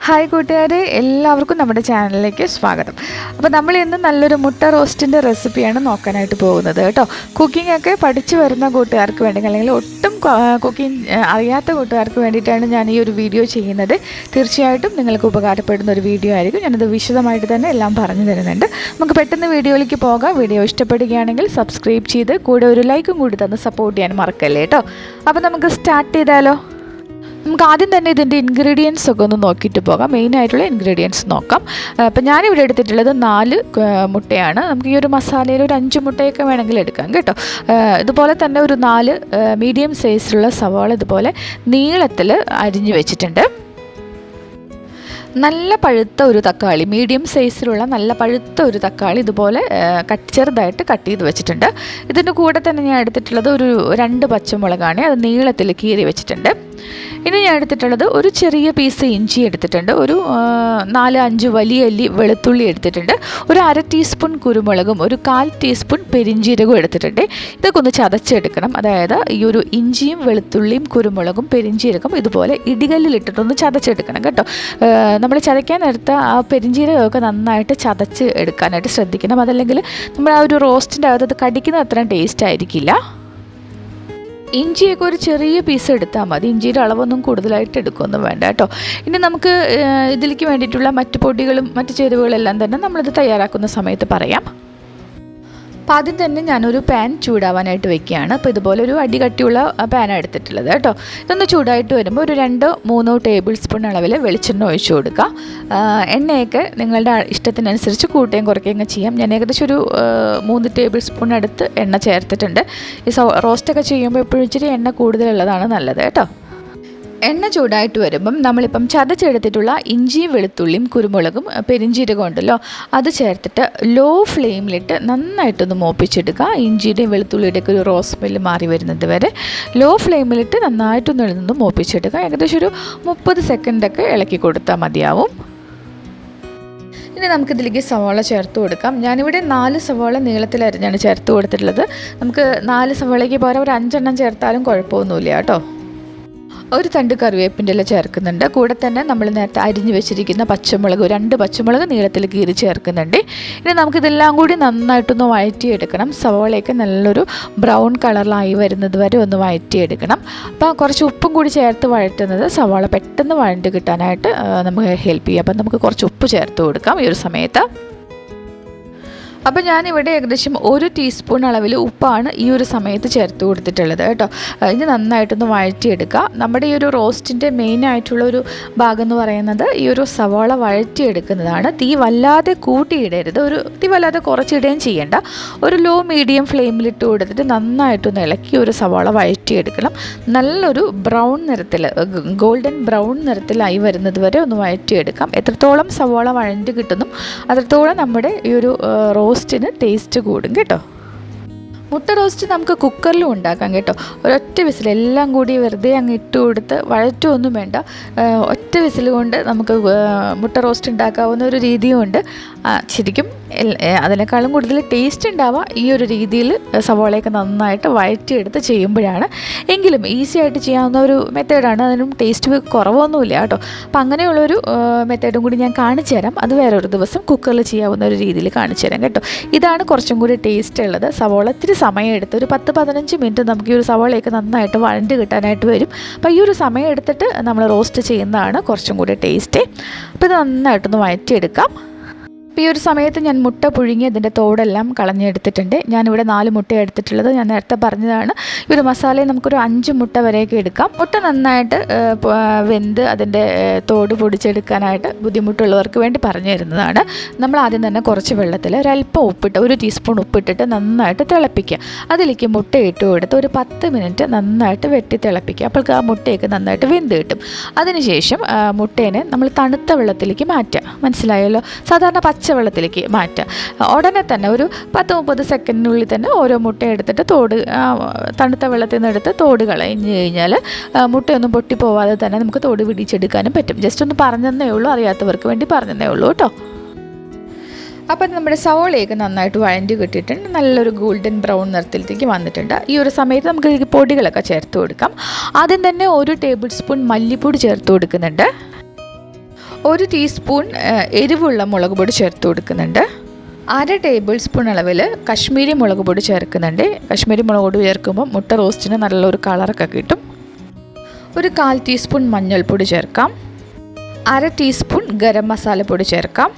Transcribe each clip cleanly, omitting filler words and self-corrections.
Hi കൂട്ടുകാരെ, എല്ലാവർക്കും നമ്മുടെ ചാനലിലേക്ക് സ്വാഗതം. അപ്പോൾ നമ്മൾ ഇന്ന് നല്ലൊരു മുട്ട റോസ്റ്റിൻ്റെ റെസിപ്പിയാണ് നോക്കാനായിട്ട് പോകുന്നത് കേട്ടോ. കുക്കിംഗ് ഒക്കെ പഠിച്ചു വരുന്ന കൂട്ടുകാർക്ക് വേണ്ടി, അല്ലെങ്കിൽ ഒട്ടും കുക്കിംഗ് അറിയാത്ത കൂട്ടുകാർക്ക് വേണ്ടിയിട്ടാണ് ഞാൻ ഈ ഒരു വീഡിയോ ചെയ്യുന്നത്. തീർച്ചയായിട്ടും നിങ്ങൾക്ക് ഉപകാരപ്പെടുന്ന ഒരു വീഡിയോ ആയിരിക്കും. ഞാനത് വിശദമായിട്ട് തന്നെ എല്ലാം പറഞ്ഞു തരുന്നുണ്ട്. നമുക്ക് പെട്ടെന്ന് വീഡിയോയിലേക്ക് പോകാം. വീഡിയോ ഇഷ്ടപ്പെടുകയാണെങ്കിൽ സബ്സ്ക്രൈബ് ചെയ്ത് കൂടെ ഒരു ലൈക്കും കൂടി തന്ന് സപ്പോർട്ട് ചെയ്യാൻ മറക്കല്ലേ കേട്ടോ. അപ്പോൾ നമുക്ക് സ്റ്റാർട്ട് ചെയ്താലോ. നമുക്ക് ആദ്യം തന്നെ ഇതിൻ്റെ ഇൻഗ്രീഡിയൻസ് ഒക്കെ ഒന്ന് നോക്കിയിട്ട് പോകാം. മെയിനായിട്ടുള്ള ഇൻഗ്രീഡിയൻസ് നോക്കാം. അപ്പോൾ ഞാനിവിടെ എടുത്തിട്ടുള്ളത് 4 മുട്ടയാണ്. നമുക്ക് ഈ ഒരു മസാലയിൽ ഒരു 5 മുട്ടയൊക്കെ വേണമെങ്കിൽ എടുക്കാം കേട്ടോ. ഇതുപോലെ തന്നെ ഒരു 4 മീഡിയം സൈസിലുള്ള സവാള ഇതുപോലെ നീളത്തിൽ അരിഞ്ഞു വെച്ചിട്ടുണ്ട്. നല്ല പഴുത്ത ഒരു തക്കാളി, മീഡിയം സൈസിലുള്ള നല്ല പഴുത്ത ഒരു തക്കാളി ഇതുപോലെ ചെറുതായിട്ട് കട്ട് ചെയ്ത് വെച്ചിട്ടുണ്ട്. ഇതിൻ്റെ കൂടെ തന്നെ ഞാൻ എടുത്തിട്ടുള്ളത് ഒരു 2 പച്ചമുളകാണ്. അത് നീളത്തിൽ കീറി വെച്ചിട്ടുണ്ട്. ഇനി ഞാൻ എടുത്തിട്ടുള്ളത് ഒരു ചെറിയ പീസ് ഇഞ്ചി എടുത്തിട്ടുണ്ട്. ഒരു 4-5 വലിയ അല്ലി വെളുത്തുള്ളി എടുത്തിട്ടുണ്ട്. ഒരു 1/2 ടീസ്പൂൺ കുരുമുളകും ഒരു 1/4 ടീസ്പൂൺ പെരിഞ്ജീരകവും എടുത്തിട്ടുണ്ട്. ഇതൊക്കെ ഒന്ന് ചതച്ചെടുക്കണം. അതായത് ഈ ഒരു ഇഞ്ചിയും വെളുത്തുള്ളിയും കുരുമുളകും പെരിഞ്ജീരകം ഇതുപോലെ ഇടികല്ലിലിട്ടിട്ടൊന്ന് ചതച്ചെടുക്കണം കേട്ടോ. നമ്മൾ ചതയ്ക്കാൻ നേരത്ത് ആ പെരിഞ്ജീരകമൊക്കെ നന്നായിട്ട് ചതച്ച് എടുക്കാനായിട്ട് ശ്രദ്ധിക്കണം. അതല്ലെങ്കിൽ നമ്മൾ ആ ഒരു റോസ്റ്റിൻ്റെ അകത്ത് കടിക്കുന്ന അത്രയും ടേസ്റ്റ് ആയിരിക്കില്ല. ഇഞ്ചിയൊക്കെ ഒരു ചെറിയ പീസ് എടുത്താൽ മതി. ഇഞ്ചിയുടെ അളവൊന്നും കൂടുതലായിട്ട് എടുക്കുകയൊന്നും വേണ്ട കേട്ടോ. ഇനി നമുക്ക് ഇതിലേക്ക് വേണ്ടിയിട്ടുള്ള മറ്റ് പൊടികളും മറ്റ് ചേരുവകളെല്ലാം തന്നെ നമ്മളിത് തയ്യാറാക്കുന്ന സമയത്ത് പറയാം. അപ്പോൾ ആദ്യം തന്നെ ഞാനൊരു പാൻ ചൂടാവാനായിട്ട് വെക്കുകയാണ്. അപ്പോൾ ഇതുപോലെ ഒരു അടികട്ടിയുള്ള പാനാണ് എടുത്തിട്ടുള്ളത് കേട്ടോ. ഇതൊന്ന് ചൂടായിട്ട് വരുമ്പോൾ ഒരു 2-3 ടേബിൾ സ്പൂൺ അളവിൽ വെളിച്ചെണ്ണ ഒഴിച്ചു കൊടുക്കുക. എണ്ണയൊക്കെ നിങ്ങളുടെ ഇഷ്ടത്തിനനുസരിച്ച് കൂട്ടുകയും കുറയ്ക്കുകയും ചെയ്യാം. ഞാൻ ഏകദേശം ഒരു 3 ടേബിൾ സ്പൂൺ അടുത്ത് എണ്ണ ചേർത്തിട്ടുണ്ട്. ഈ റോസ്റ്റൊക്കെ ചെയ്യുമ്പോൾ എപ്പോഴും ഇച്ചിരി എണ്ണ കൂടുതലുള്ളതാണ് നല്ലത് കേട്ടോ. എണ്ണ ചൂടായിട്ട് വരുമ്പം നമ്മളിപ്പം ചതച്ചെടുത്തിട്ടുള്ള ഇഞ്ചിയും വെളുത്തുള്ളിയും കുരുമുളകും പെരിഞ്ജീരകം ഉണ്ടല്ലോ, അത് ചേർത്തിട്ട് ലോ ഫ്ലെയിമിലിട്ട് നന്നായിട്ടൊന്ന് മൂപ്പിച്ചെടുക്കുക. ഇഞ്ചിയുടെയും വെളുത്തുള്ളിയുടെയൊക്കെ ഒരു റോസ് സ്മെല്ല് മാറി വരുന്നത് വരെ ലോ ഫ്ലെയിമിലിട്ട് നന്നായിട്ടൊന്ന് മൂപ്പിച്ചെടുക്കുക. ഏകദേശം ഒരു 30 സെക്കൻഡൊക്കെ ഇളക്കി കൊടുത്താൽ മതിയാവും. ഇനി നമുക്കിതിലേക്ക് സവാള ചേർത്ത് കൊടുക്കാം. ഞാനിവിടെ 4 സവാള നീളത്തിലരിഞ്ഞാണ് ചേർത്ത് കൊടുത്തിട്ടുള്ളത്. നമുക്ക് 4 സവാളയ്ക്ക് പകരം ഒരു 5 എണ്ണം ചേർത്താലും കുഴപ്പമൊന്നുമില്ല കേട്ടോ. ഒരു തണ്ട് കറിവേപ്പിൻ്റെ ഇല ചേർക്കുന്നുണ്ട്. കൂടെ തന്നെ നമ്മൾ നേരത്തെ അരിഞ്ഞ് വെച്ചിരിക്കുന്ന പച്ചമുളക്, 2 പച്ചമുളക് നീളത്തിൽ കീറി ചേർക്കുന്നുണ്ട്. ഇനി നമുക്കിതെല്ലാം കൂടി നന്നായിട്ടൊന്ന് വഴറ്റിയെടുക്കണം. സവാളയൊക്കെ നല്ലൊരു ബ്രൗൺ കളറിലായി വരുന്നത് വരെ ഒന്ന് വഴറ്റിയെടുക്കണം. അപ്പോൾ കുറച്ച് ഉപ്പും കൂടി ചേർത്ത് വഴറ്റുന്നത് സവാള പെട്ടെന്ന് വഴണ്ട് കിട്ടാനായിട്ട് നമുക്ക് ഹെൽപ്പ് ചെയ്യും. അപ്പം നമുക്ക് കുറച്ച് ഉപ്പ് ചേർത്ത് കൊടുക്കാം ഈ ഒരു സമയത്ത്. അപ്പോൾ ഞാനിവിടെ ഏകദേശം 1 ടീസ്പൂൺ അളവിൽ ഉപ്പാണ് ഈ ഒരു സമയത്ത് ചേർത്ത് കൊടുത്തിട്ടുള്ളത് കേട്ടോ. ഇത് നന്നായിട്ടൊന്ന് വഴറ്റിയെടുക്കുക. നമ്മുടെ ഈ ഒരു റോസ്റ്റിൻ്റെ മെയിനായിട്ടുള്ള ഒരു ഭാഗം എന്ന് പറയുന്നത് ഈ ഒരു സവാള വഴറ്റിയെടുക്കുന്നതാണ്. തീ വല്ലാതെ കൂട്ടിയിടരുത്, തീ വല്ലാതെ കുറച്ചിടുകയും ചെയ്യേണ്ട. ഒരു ലോ മീഡിയം ഫ്ലെയിമിലിട്ട് കൊടുത്തിട്ട് നന്നായിട്ടൊന്ന് ഇളക്കി ഒരു സവാള വഴറ്റിയെടുക്കണം. നല്ലൊരു ബ്രൗൺ നിറത്തിൽ, ഗോൾഡൻ ബ്രൗൺ നിറത്തിലായി വരുന്നത് വരെ ഒന്ന് വഴറ്റിയെടുക്കാം. എത്രത്തോളം സവാള വഴണ്ട് കിട്ടുന്നു അത്രത്തോളം നമ്മുടെ ഈ ഒരു റോസ്റ്റിന് ടേസ്റ്റ് കൂടും കേട്ടോ. മുട്ട റോസ്റ്റ് നമുക്ക് കുക്കറിലും ഉണ്ടാക്കാം കേട്ടോ. ഒരൊറ്റ വിസിൽ എല്ലാം കൂടി വെറുതെ അങ്ങ് ഇട്ട് കൊടുത്ത് വഴറ്റൊന്നും വേണ്ട. ഒറ്റ വിസിൽ കൊണ്ട് നമുക്ക് മുട്ട റോസ്റ്റ് ഉണ്ടാക്കാവുന്ന ഒരു രീതിയും ഉണ്ട്. ശരിക്കും അതിനേക്കാളും കൂടുതൽ ടേസ്റ്റ് ഉണ്ടാവുക ഈ ഒരു രീതിയിൽ സവാളയൊക്കെ നന്നായിട്ട് വഴറ്റിയെടുത്ത് ചെയ്യുമ്പോഴാണ്. എങ്കിലും ഈസി ആയിട്ട് ചെയ്യാവുന്ന ഒരു മെത്തേഡാണ്. അതിനും ടേസ്റ്റ് കുറവൊന്നുമില്ല കേട്ടോ. അപ്പം അങ്ങനെയുള്ളൊരു മെത്തേഡും കൂടി ഞാൻ കാണിച്ചു തരാം. അത് വേറൊരു ദിവസം കുക്കറിൽ ചെയ്യാവുന്ന ഒരു രീതിയിൽ കാണിച്ചു തരാം കേട്ടോ. ഇതാണ് കുറച്ചും കൂടി ടേസ്റ്റ് ഉള്ളത്. സവാള ഇത്തിരി സമയം എടുത്ത് ഒരു 10-15 മിനിറ്റ് നമുക്ക് ഈ ഒരു സവാളയൊക്കെ നന്നായിട്ട് വഴണ്ട് കിട്ടാനായിട്ട് വരും. അപ്പോൾ ഈ ഒരു സമയം എടുത്തിട്ട് നമ്മൾ റോസ്റ്റ് ചെയ്യുന്നതാണ് കുറച്ചും കൂടി ടേസ്റ്റ്. അപ്പോൾ ഇത് നന്നായിട്ടൊന്ന് വഴറ്റിയെടുക്കാം. അപ്പോൾ ഈ ഒരു സമയത്ത് ഞാൻ മുട്ട പുഴുങ്ങി അതിൻ്റെ തോടെല്ലാം കളഞ്ഞെടുത്തിട്ടുണ്ട്. ഞാനിവിടെ 4 മുട്ട എടുത്തിട്ടുള്ളത്. ഞാൻ നേരത്തെ പറഞ്ഞതാണ്. ഈ ഒരു മസാലയിൽ നമുക്കൊരു 5 മുട്ട വരെയൊക്കെ എടുക്കാം. മുട്ട നന്നായിട്ട് വെന്ത് അതിൻ്റെ തോട് പൊടിച്ചെടുക്കാനായിട്ട് ബുദ്ധിമുട്ടുള്ളവർക്ക് വേണ്ടി പറഞ്ഞു തരുന്നതാണ്. നമ്മൾ ആദ്യം തന്നെ കുറച്ച് വെള്ളത്തിൽ ഒരല്പം ഉപ്പിട്ട്, 1 ടീസ്പൂൺ ഉപ്പിട്ടിട്ട് നന്നായിട്ട് തിളപ്പിക്കുക. അതിലേക്ക് മുട്ട ഇട്ട് കൊടുത്ത് ഒരു 10 മിനിറ്റ് നന്നായിട്ട് വെട്ടി തിളപ്പിക്കുക. അപ്പോൾ ആ മുട്ടയൊക്കെ നന്നായിട്ട് വെന്ത് കിട്ടും. അതിനുശേഷം മുട്ടേനെ നമ്മൾ തണുത്ത വെള്ളത്തിലേക്ക് മാറ്റുക. മനസ്സിലായല്ലോ? സാധാരണ പച്ചവെള്ളത്തിലേക്ക് മാറ്റുക. ഉടനെ തന്നെ ഒരു 10-30 സെക്കൻഡിനുള്ളിൽ തന്നെ ഓരോ മുട്ട എടുത്തിട്ട് തണുത്ത വെള്ളത്തിൽ നിന്ന് എടുത്ത് തോട് കളഞ്ഞു കഴിഞ്ഞാൽ മുട്ടയൊന്നും പൊട്ടിപ്പോവാതെ തന്നെ നമുക്ക് തോട് പിടിച്ചെടുക്കാനും പറ്റും. ജസ്റ്റ് ഒന്ന് പറഞ്ഞതന്നേ ഉള്ളൂ, അറിയാത്തവർക്ക് വേണ്ടി പറഞ്ഞതേ ഉള്ളൂ കേട്ടോ. അപ്പോൾ നമ്മുടെ സവോളയൊക്കെ നന്നായിട്ട് വഴണ്ടി കിട്ടിയിട്ടുണ്ട്. നല്ലൊരു ഗോൾഡൻ ബ്രൗൺ നിറത്തിലേക്ക് വന്നിട്ടുണ്ട്. ഈ ഒരു സമയത്ത് നമുക്ക് ഇതിലേക്ക് പൊടികളൊക്കെ ചേർത്ത് കൊടുക്കാം. ആദ്യം തന്നെ 1 ടേബിൾ സ്പൂൺ മല്ലിപ്പൊടി ചേർത്ത് കൊടുക്കുന്നുണ്ട്. 1 ടീസ്പൂൺ എരിവുള്ള മുളക് പൊടി ചേർത്ത് കൊടുക്കുന്നുണ്ട്. 1/2 ടേബിൾ സ്പൂൺ അളവിൽ കശ്മീരി മുളക് പൊടി ചേർക്കുന്നുണ്ട്. കശ്മീരി മുളക് പൊടി ചേർക്കുമ്പോൾ മുട്ട റോസ്റ്റിന് നല്ലൊരു കളറൊക്കെ കിട്ടും. 1/4 ടീസ്പൂൺ മഞ്ഞൾപ്പൊടി ചേർക്കാം. 1/2 ടീസ്പൂൺ ഗരം മസാലപ്പൊടി ചേർക്കാം.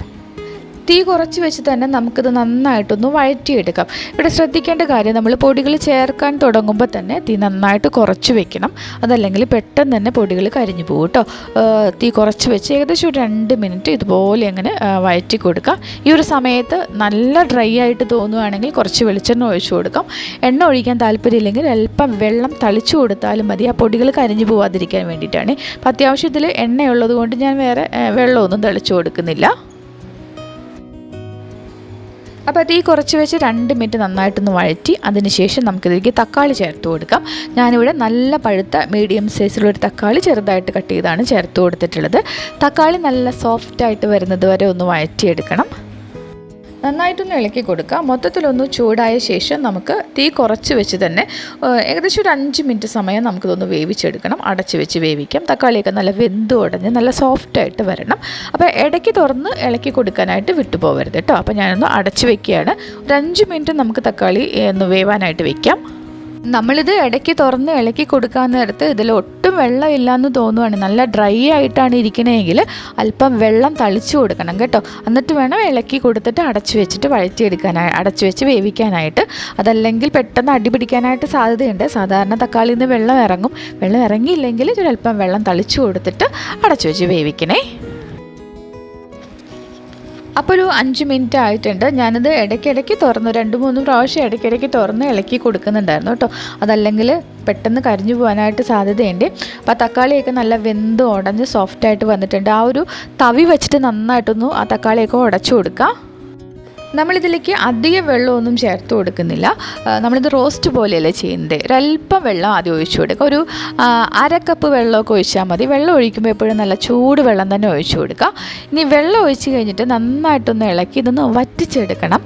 തീ കുറച്ച് വെച്ച് തന്നെ നമുക്കിത് നന്നായിട്ടൊന്ന് വഴറ്റിയെടുക്കാം. ഇവിടെ ശ്രദ്ധിക്കേണ്ട കാര്യം, നമ്മൾ പൊടികൾ ചേർക്കാൻ തുടങ്ങുമ്പോൾ തന്നെ തീ നന്നായിട്ട് കുറച്ച് വെക്കണം. അതല്ലെങ്കിൽ പെട്ടെന്ന് തന്നെ പൊടികൾ കരിഞ്ഞു പോകും കേട്ടോ. തീ കുറച്ച് വെച്ച് ഏകദേശം ഒരു 2 മിനിറ്റ് ഇതുപോലെ അങ്ങനെ വഴറ്റി കൊടുക്കാം. ഈ ഒരു സമയത്ത് നല്ല ഡ്രൈ ആയിട്ട് തോന്നുകയാണെങ്കിൽ കുറച്ച് വെളിച്ചെണ്ണ ഒഴിച്ചു കൊടുക്കാം. എണ്ണ ഒഴിക്കാൻ താല്പര്യമില്ലെങ്കിൽ അല്പം വെള്ളം തളിച്ചു കൊടുത്താലും മതി. ആ പൊടികൾ കരിഞ്ഞു പോകാതിരിക്കാൻ വേണ്ടിയിട്ടാണ്. അപ്പോൾ അത്യാവശ്യത്തിൽ എണ്ണയുള്ളത് കൊണ്ട് ഞാൻ വേറെ വെള്ളമൊന്നും തളിച്ചു കൊടുക്കുന്നില്ല. അപ്പോൾ തീ കുറച്ച് വെച്ച് 2 മിനിറ്റ് നന്നായിട്ടൊന്ന് വഴറ്റി അതിനുശേഷം നമുക്കിതിലേക്ക് തക്കാളി ചേർത്ത് കൊടുക്കാം. ഞാനിവിടെ നല്ല പഴുത്ത മീഡിയം സൈസിലൊരു തക്കാളി ചെറുതായിട്ട് കട്ട് ചെയ്താണ് ചേർത്ത് കൊടുത്തിട്ടുള്ളത്. തക്കാളി നല്ല സോഫ്റ്റായിട്ട് വരുന്നത് വരെ ഒന്ന് വഴറ്റിയെടുക്കണം. നന്നായിട്ടൊന്ന് ഇളക്കി കൊടുക്കുക. മൊത്തത്തിലൊന്ന് ചൂടായ ശേഷം നമുക്ക് തീ കുറച്ച് വെച്ച് തന്നെ ഏകദേശം ഒരു 5 മിനിറ്റ് സമയം നമുക്കിതൊന്ന് വേവിച്ചെടുക്കണം. അടച്ച് വെച്ച് വേവിക്കാം. തക്കാളിയൊക്കെ നല്ല വെന്ത് ഉടഞ്ഞ് നല്ല സോഫ്റ്റായിട്ട് വരണം. അപ്പോൾ ഇടയ്ക്ക് തുറന്ന് ഇളക്കി കൊടുക്കാനായിട്ട് വിട്ടുപോകരുത് കേട്ടോ. അപ്പോൾ ഞാനൊന്ന് അടച്ച് വെക്കുകയാണ്. ഒരു 5 മിനിറ്റ് നമുക്ക് തക്കാളി ഒന്ന് വേവാനായിട്ട് വെക്കാം. നമ്മളിത് ഇടയ്ക്ക് തുറന്ന് ഇളക്കി കൊടുക്കാൻ നേരത്ത് ഇതിൽ ഒട്ടും വെള്ളം ഇല്ലയെന്ന് തോന്നുവാണ്, നല്ല ഡ്രൈ ആയിട്ടാണ് ഇരിക്കണമെങ്കിൽ അല്പം വെള്ളം തളിച്ചു കൊടുക്കണം കേട്ടോ. എന്നിട്ട് വേണം ഇളക്കി കൊടുത്തിട്ട് അടച്ചു വെച്ചിട്ട് അടച്ചു വെച്ച് വേവിക്കാനായിട്ട്. അതല്ലെങ്കിൽ പെട്ടെന്ന് അടി പിടിക്കാനായിട്ട് സാധ്യതയുണ്ട്. സാധാരണ തക്കാളിയിൽ നിന്ന് വെള്ളം ഇറങ്ങും. വെള്ളം ഇറങ്ങിയില്ലെങ്കിൽ ഒരല്പം വെള്ളം തളിച്ചു കൊടുത്തിട്ട് അടച്ചു വെച്ച് വേവിക്കണേ. അപ്പോൾ ഒരു 5 മിനിറ്റ് ആയിട്ടുണ്ട്. ഞാനിത് ഇടയ്ക്കിടയ്ക്ക് തുറന്ന് 2-3 പ്രാവശ്യം ഇടയ്ക്കിടയ്ക്ക് തുറന്ന് ഇളക്കി കൊടുക്കുന്നുണ്ടായിരുന്നു കേട്ടോ. അതല്ലെങ്കിൽ പെട്ടെന്ന് കരിഞ്ഞു പോകാനായിട്ട് സാധ്യതയുണ്ട്. അപ്പോൾ തക്കാളിയൊക്കെ നല്ല വെന്ത് ഉടഞ്ഞ് സോഫ്റ്റായിട്ട് വന്നിട്ടുണ്ട്. ആ ഒരു തവി വെച്ചിട്ട് നന്നായിട്ടൊന്ന് ആ തക്കാളിയൊക്കെ ഉടച്ചു കൊടുക്കുക. നമ്മളിതിലേക്ക് അധികം വെള്ളമൊന്നും ചേർത്ത് കൊടുക്കുന്നില്ല. നമ്മളിത് റോസ്റ്റ് പോലെയല്ലേ ചെയ്യുന്നത്. ഒരല്പം വെള്ളം ആദ്യം ഒഴിച്ചു കൊടുക്കുക. ഒരു 1/2 കപ്പ് വെള്ളമൊക്കെ ഒഴിച്ചാൽ മതി. വെള്ളം ഒഴിക്കുമ്പോൾ എപ്പോഴും നല്ല ചൂട് വെള്ളം തന്നെ ഒഴിച്ചു കൊടുക്കുക. ഇനി വെള്ളം ഒഴിച്ച് കഴിഞ്ഞിട്ട് നന്നായിട്ടൊന്ന് ഇളക്കി ഇതൊന്ന് വറ്റിച്ചെടുക്കണം.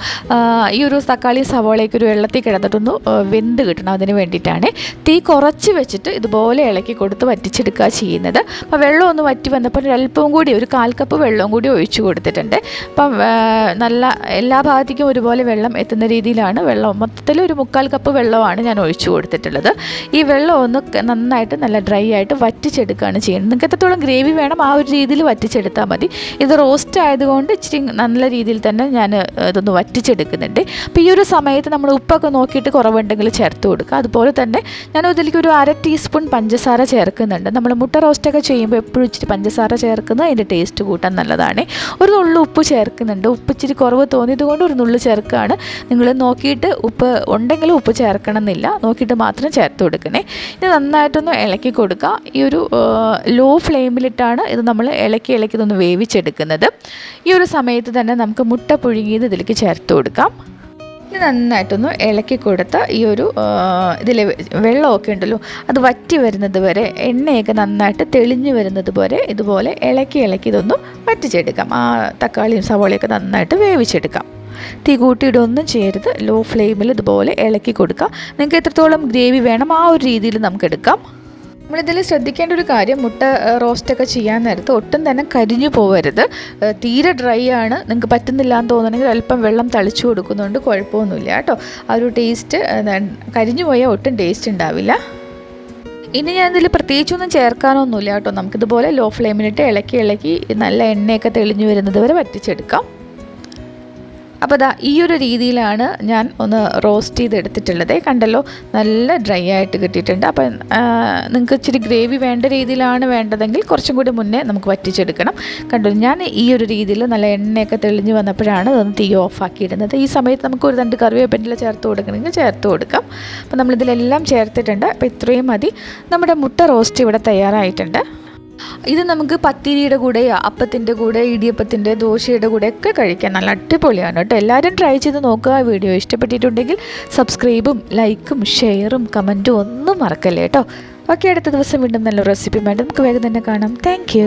ഈ ഒരു തക്കാളി സവോളയൊക്കെ ഒരു വെള്ളത്തിൽ കിടന്നിട്ടൊന്ന് വെന്ത് കിട്ടണം. അതിന് വേണ്ടിയിട്ടാണ് തീ കുറച്ച് വെച്ചിട്ട് ഇതുപോലെ ഇളക്കി കൊടുത്ത് വറ്റിച്ചെടുക്കുക ചെയ്യുന്നത്. അപ്പോൾ വെള്ളം ഒന്ന് വറ്റി വന്നപ്പോൾ ഒരല്പവും കൂടി ഒരു 1/4 കപ്പ് വെള്ളവും കൂടി ഒഴിച്ചു കൊടുത്തിട്ടുണ്ട്. അപ്പം നല്ല എല്ലാ ഭാഗത്തേക്കും ഒരുപോലെ വെള്ളം എത്തുന്ന രീതിയിലാണ് വെള്ളം മൊത്തത്തിൽ ഒരു 1/4 കപ്പ് വെള്ളമാണ് ഞാൻ ഒഴിച്ചു കൊടുത്തിട്ടുള്ളത്. ഈ വെള്ളം ഒന്ന് നന്നായിട്ട് നല്ല ഡ്രൈ ആയിട്ട് വറ്റിച്ചെടുക്കുകയാണ് ചെയ്യുന്നത്. നിങ്ങൾക്ക് എത്രത്തോളം ഗ്രേവി വേണം ആ ഒരു രീതിയിൽ വറ്റിച്ചെടുത്താൽ മതി. ഇത് റോസ്റ്റ് ആയതുകൊണ്ട് ഇച്ചിരി നല്ല രീതിയിൽ തന്നെ ഞാൻ ഇതൊന്ന് വറ്റിച്ചെടുക്കുന്നുണ്ട്. അപ്പോൾ ഈ ഒരു സമയത്ത് നമ്മൾ ഉപ്പൊക്കെ നോക്കിയിട്ട് കുറവുണ്ടെങ്കിൽ ചേർത്ത് കൊടുക്കുക. അതുപോലെ തന്നെ ഞാൻ ഇതിലേക്ക് ഒരു 1/2 ടീസ്പൂൺ പഞ്ചസാര ചേർക്കുന്നുണ്ട്. നമ്മൾ മുട്ട റോസ്റ്റൊക്കെ ചെയ്യുമ്പോൾ എപ്പോഴും ഇച്ചിരി പഞ്ചസാര ചേർക്കുന്നത് അതിൻ്റെ ടേസ്റ്റ് കൂട്ടാൻ നല്ലതാണ്. ഒരു നുള്ളു ഉപ്പ് ചേർക്കുന്നുണ്ട്. ഉപ്പ് ഇച്ചിരി കുറവ് തോന്നിയത് കൊണ്ട് ഒരു നുള്ളു ചേർക്കുകയാണ്. നിങ്ങൾ നോക്കിയിട്ട് ഉപ്പ് ഉണ്ടെങ്കിൽ ഉപ്പ് ചേർക്കണം എന്നില്ല, നോക്കിയിട്ട് മാത്രം ചേർത്ത് കൊടുക്കണേ. ഇത് നന്നായിട്ടൊന്ന് ഇളക്കി കൊടുക്കുക. ഈ ഒരു ലോ ഫ്ലെയിമിലിട്ടാണ് ഇത് നമ്മൾ ഇളക്കി ഇതൊന്ന് വേവിച്ചെടുക്കുന്നത്. ഈ ഒരു സമയത്ത് തന്നെ നമുക്ക് മുട്ട പുഴുങ്ങിയത് ഇതിലേക്ക് ചേർത്ത് കൊടുക്കാം. ഇത് നന്നായിട്ടൊന്ന് ഇളക്കി കൊടുത്ത് ഈ ഒരു ഇതിൽ വെള്ളമൊക്കെ ഉണ്ടല്ലോ അത് വറ്റി വരുന്നത് വരെ, എണ്ണയൊക്കെ നന്നായിട്ട് തെളിഞ്ഞു വരുന്നത് വരെ ഇതുപോലെ ഇളക്കി ഇതൊന്ന് വറ്റിച്ചെടുക്കാം. ആ തക്കാളിയും സവോളയൊക്കെ നന്നായിട്ട് വേവിച്ചെടുക്കാം. തീ കൂട്ടിയിടൊന്നും ചെയ്യരുത്. ലോ ഫ്ലെയിമിൽ ഇതുപോലെ ഇളക്കി കൊടുക്കുക. നിങ്ങൾക്ക് എത്രത്തോളം ഗ്രേവി വേണം ആ ഒരു രീതിയിൽ നമുക്ക് എടുക്കാം. നമ്മളിതിൽ ശ്രദ്ധിക്കേണ്ട ഒരു കാര്യം, മുട്ട റോസ്റ്റൊക്കെ ചെയ്യാൻ നേരത്ത് ഒട്ടും തന്നെ കരിഞ്ഞു പോകരുത്. തീരെ ഡ്രൈ ആണ്, നിങ്ങൾക്ക് പറ്റുന്നില്ല എന്ന് തോന്നുകയാണെങ്കിൽ അല്പം വെള്ളം തളിച്ചു കൊടുക്കുന്നതുകൊണ്ട് കുഴപ്പമൊന്നുമില്ല കേട്ടോ. ആ ഒരു ടേസ്റ്റ് കരിഞ്ഞു പോയാൽ ഒട്ടും ടേസ്റ്റ് ഉണ്ടാവില്ല. ഇനി ഞാനിതിൽ പ്രത്യേകിച്ചൊന്നും ചേർക്കാനൊന്നുമില്ല കേട്ടോ. നമുക്കിതുപോലെ ലോ ഫ്ലെയിമിലിട്ട് ഇളക്കി നല്ല എണ്ണയൊക്കെ തെളിഞ്ഞു വരുന്നത് വരെ വറ്റിച്ചെടുക്കാം. അപ്പോൾ ദാ ഈ ഒരു രീതിയിലാണ് ഞാൻ ഒന്ന് റോസ്റ്റ് ചെയ്തെടുത്തിട്ടുള്ളത്. കണ്ടല്ലോ, നല്ല ഡ്രൈ ആയിട്ട് കിട്ടിയിട്ടുണ്ട്. അപ്പം നിങ്ങൾക്ക് ഇച്ചിരി ഗ്രേവി വേണ്ട രീതിയിലാണ് വേണ്ടതെങ്കിൽ കുറച്ചും കൂടി മുന്നേ നമുക്ക് വറ്റിച്ചെടുക്കണം. കണ്ടല്ലോ, ഞാൻ ഈ ഒരു രീതിയിൽ നല്ല എണ്ണയൊക്കെ തെളിഞ്ഞ് വന്നപ്പോഴാണ് അതൊന്ന് തീ ഓഫാക്കിയിടുന്നത്. ഈ സമയത്ത് നമുക്ക് ഒരു 2 കറിവേപ്പില ചേർത്ത് കൊടുക്കണമെങ്കിൽ ചേർത്ത് കൊടുക്കാം. അപ്പോൾ നമ്മളിതിലെല്ലാം ചേർത്തിട്ടുണ്ട്. അപ്പോൾ ഇത്രയും മതി. നമ്മുടെ മുട്ട റോസ്റ്റ് ഇവിടെ തയ്യാറായിട്ടുണ്ട്. ഇത് നമുക്ക് പത്തിരിയുടെ കൂടെ, അപ്പത്തിൻ്റെ കൂടെ, ഇടിയപ്പത്തിൻ്റെ, ദോശയുടെ കൂടെയൊക്കെ കഴിക്കാൻ നല്ല അടിപൊളിയാണ് കേട്ടോ. എല്ലാവരും ട്രൈ ചെയ്ത് നോക്കുക. വീഡിയോ ഇഷ്ടപ്പെട്ടിട്ടുണ്ടെങ്കിൽ സബ്സ്ക്രൈബും ലൈക്കും ഷെയറും കമൻറ്റും ഒന്നും മറക്കല്ലേ കേട്ടോ. ഓക്കെ, അടുത്ത ദിവസം വീണ്ടും നല്ല റെസിപ്പിയുമായിട്ട് നമുക്ക് വേഗം തന്നെ കാണാം. താങ്ക്